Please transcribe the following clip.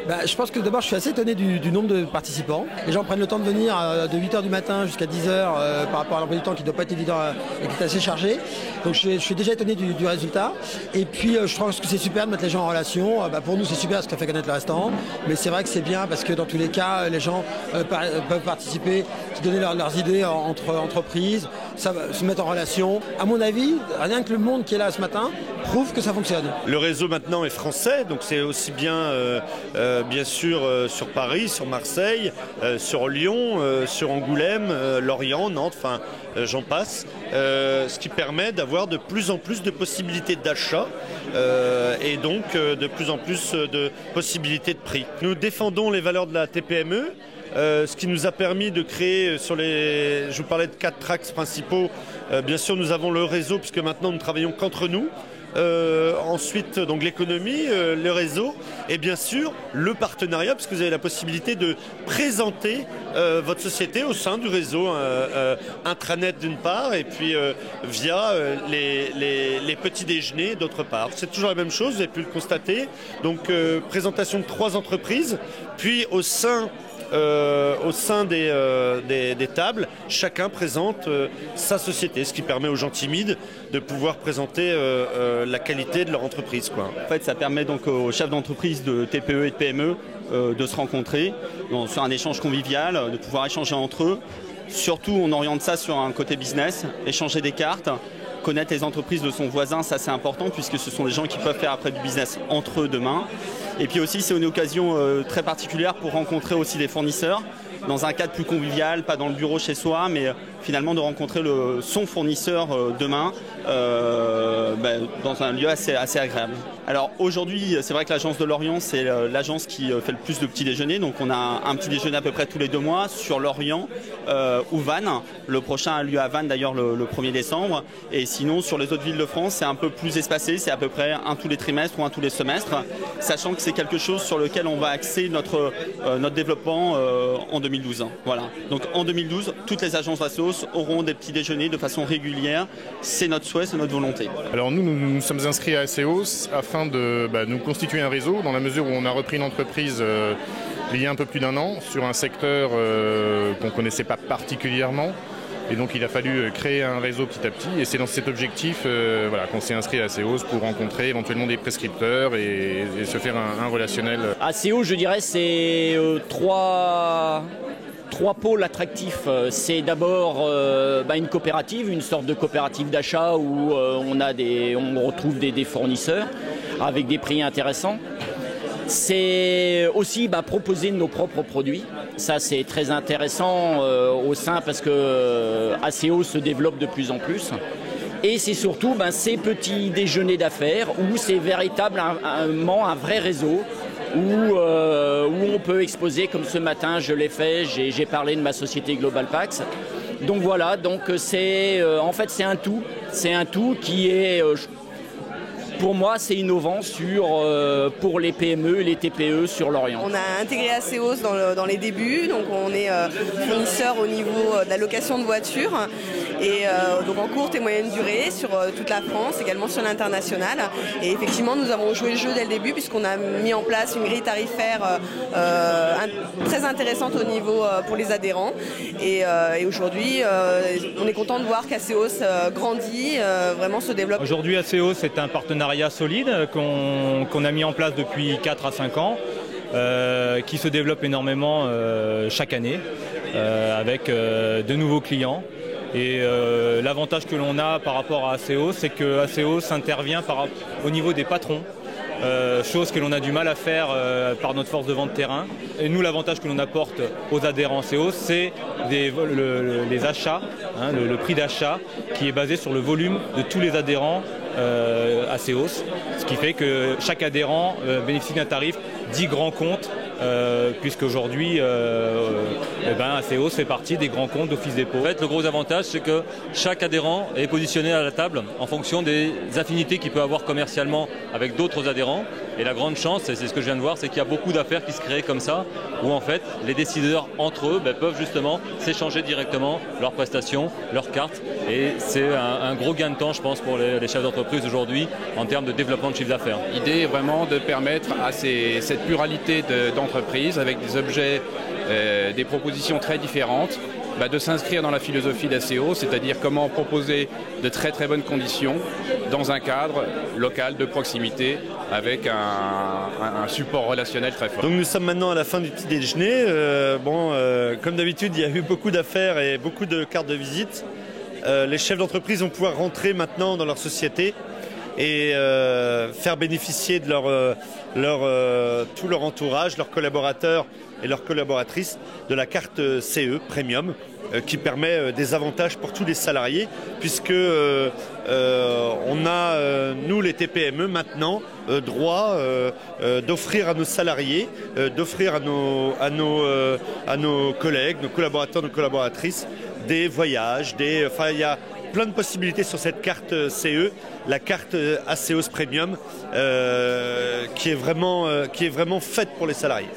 Je pense que d'abord je suis assez étonné du nombre de participants. Les gens prennent le temps de venir de 8h du matin jusqu'à 10h par rapport à l'emploi du temps qui ne doit pas être évident et qui est assez chargé. Donc je suis déjà étonné du résultat. Et puis je pense que c'est super de mettre les gens en relation. Pour nous c'est super parce que ça fait connaître le restaurant. Mais c'est vrai que c'est bien parce que dans tous les cas les gens peuvent participer, se donner leurs idées entre entreprises, se mettre en relation. À mon avis, rien que le monde qui est là ce matin prouve que ça fonctionne. Le réseau maintenant est français, donc c'est aussi bien sûr sur Paris, sur Marseille, sur Lyon, sur Angoulême, Lorient, Nantes, enfin j'en passe. Ce qui permet d'avoir de plus en plus de possibilités d'achat et donc de plus en plus de possibilités de prix. Nous défendons les valeurs de la TPME. Ce qui nous a permis de créer je vous parlais de 4 axes principaux. Bien sûr, nous avons le réseau puisque maintenant nous ne travaillons qu'entre nous. Ensuite, donc l'économie, le réseau et bien sûr le partenariat puisque vous avez la possibilité de présenter votre société au sein du réseau intranet d'une part et puis via les petits déjeuners d'autre part. C'est toujours la même chose, vous avez pu le constater. Donc présentation de 3 entreprises, puis au sein des tables, chacun présente sa société, ce qui permet aux gens timides de pouvoir présenter la qualité de leur entreprise, quoi. En fait, ça permet donc aux chefs d'entreprise de TPE et de PME de se rencontrer sur un échange convivial, de pouvoir échanger entre eux. Surtout, on oriente ça sur un côté business, échanger des cartes, connaître les entreprises de son voisin, ça c'est important puisque ce sont des gens qui peuvent faire après du business entre eux demain. Et puis aussi, c'est une occasion très particulière pour rencontrer aussi des fournisseurs dans un cadre plus convivial, pas dans le bureau chez soi, mais finalement de rencontrer son fournisseur demain dans un lieu assez agréable. Alors aujourd'hui, c'est vrai que l'agence de Lorient, c'est l'agence qui fait le plus de petits déjeuners. Donc on a un petit déjeuner à peu près tous les 2 mois sur Lorient ou Vannes. Le prochain a lieu à Vannes d'ailleurs le 1er décembre. Et sinon, sur les autres villes de France, c'est un peu plus espacé. C'est à peu près un tous les trimestres ou un tous les semestres. Sachant que c'est quelque chose sur lequel on va axer notre développement en 2012. Voilà. Donc en 2012, toutes les agences Aseos auront des petits déjeuners de façon régulière. C'est notre souhait, c'est notre volonté. Alors nous sommes inscrits à Aseos afin de nous constituer un réseau dans la mesure où on a repris une entreprise il y a un peu plus d'1 an sur un secteur qu'on ne connaissait pas particulièrement. Et donc il a fallu créer un réseau petit à petit et c'est dans cet objectif qu'on s'est inscrit à Aseos pour rencontrer éventuellement des prescripteurs et se faire un relationnel. Aseos, je dirais, c'est 3 pôles attractifs. C'est d'abord une coopérative, une sorte de coopérative d'achat où on retrouve des fournisseurs avec des prix intéressants. C'est aussi proposer nos propres produits. Ça, c'est très intéressant au sein parce que Aseos se développe de plus en plus. Et c'est surtout ces petits déjeuners d'affaires où c'est véritablement un vrai réseau où on peut exposer, comme ce matin je l'ai fait, j'ai parlé de ma société Global Pax. Donc voilà, en fait c'est un tout qui est... Pour moi, c'est innovant pour les PME et les TPE sur Lorient. On a intégré Aseos dans les débuts, donc on est fournisseur au niveau de la location de voitures et donc en courte et moyenne durée sur toute la France, également sur l'international. Et effectivement, nous avons joué le jeu dès le début puisqu'on a mis en place une grille tarifaire très intéressante au niveau pour les adhérents. Et aujourd'hui, on est content de voir qu'Aseos grandit, vraiment se développe. Aujourd'hui, Aseos est un partenariat solide qu'on a mis en place depuis 4 à 5 ans, qui se développe énormément chaque année avec de nouveaux clients. Et l'avantage que l'on a par rapport à Aseos, c'est que Aseos intervient au niveau des patrons. Chose que l'on a du mal à faire par notre force de vente terrain. Et nous, l'avantage que l'on apporte aux adhérents Aseos, c'est les achats, le prix d'achat qui est basé sur le volume de tous les adhérents Aseos, ce qui fait que chaque adhérent bénéficie d'un tarif 10 grands comptes, puisqu'aujourd'hui Aseos fait partie des grands comptes d'Office Dépôt. En fait, le gros avantage, c'est que chaque adhérent est positionné à la table en fonction des affinités qu'il peut avoir commercialement avec d'autres adhérents. Et la grande chance, c'est ce que je viens de voir, c'est qu'il y a beaucoup d'affaires qui se créent comme ça, où en fait les décideurs entre eux peuvent justement s'échanger directement leurs prestations, leurs cartes. Et c'est un gros gain de temps, je pense, pour les chefs d'entreprise aujourd'hui en termes de développement de chiffre d'affaires. L'idée est vraiment de permettre à cette pluralité d'entreprises avec des objets, des propositions très différentes, de s'inscrire dans la philosophie d'ACO, c'est-à-dire comment proposer de très très bonnes conditions dans un cadre local de proximité avec un support relationnel très fort. Donc nous sommes maintenant à la fin du petit déjeuner. Comme d'habitude, il y a eu beaucoup d'affaires et beaucoup de cartes de visite. Les chefs d'entreprise vont pouvoir rentrer maintenant dans leur société et faire bénéficier de tout leur entourage, leurs collaborateurs et leurs collaboratrices de la carte CE Premium qui permet des avantages pour tous les salariés puisque on a, nous les TPME maintenant, droit d'offrir à nos salariés, d'offrir à nos collègues, nos collaborateurs, nos collaboratrices des voyages, il y a plein de possibilités sur cette carte CE, la carte ACOS Premium qui est vraiment faite pour les salariés.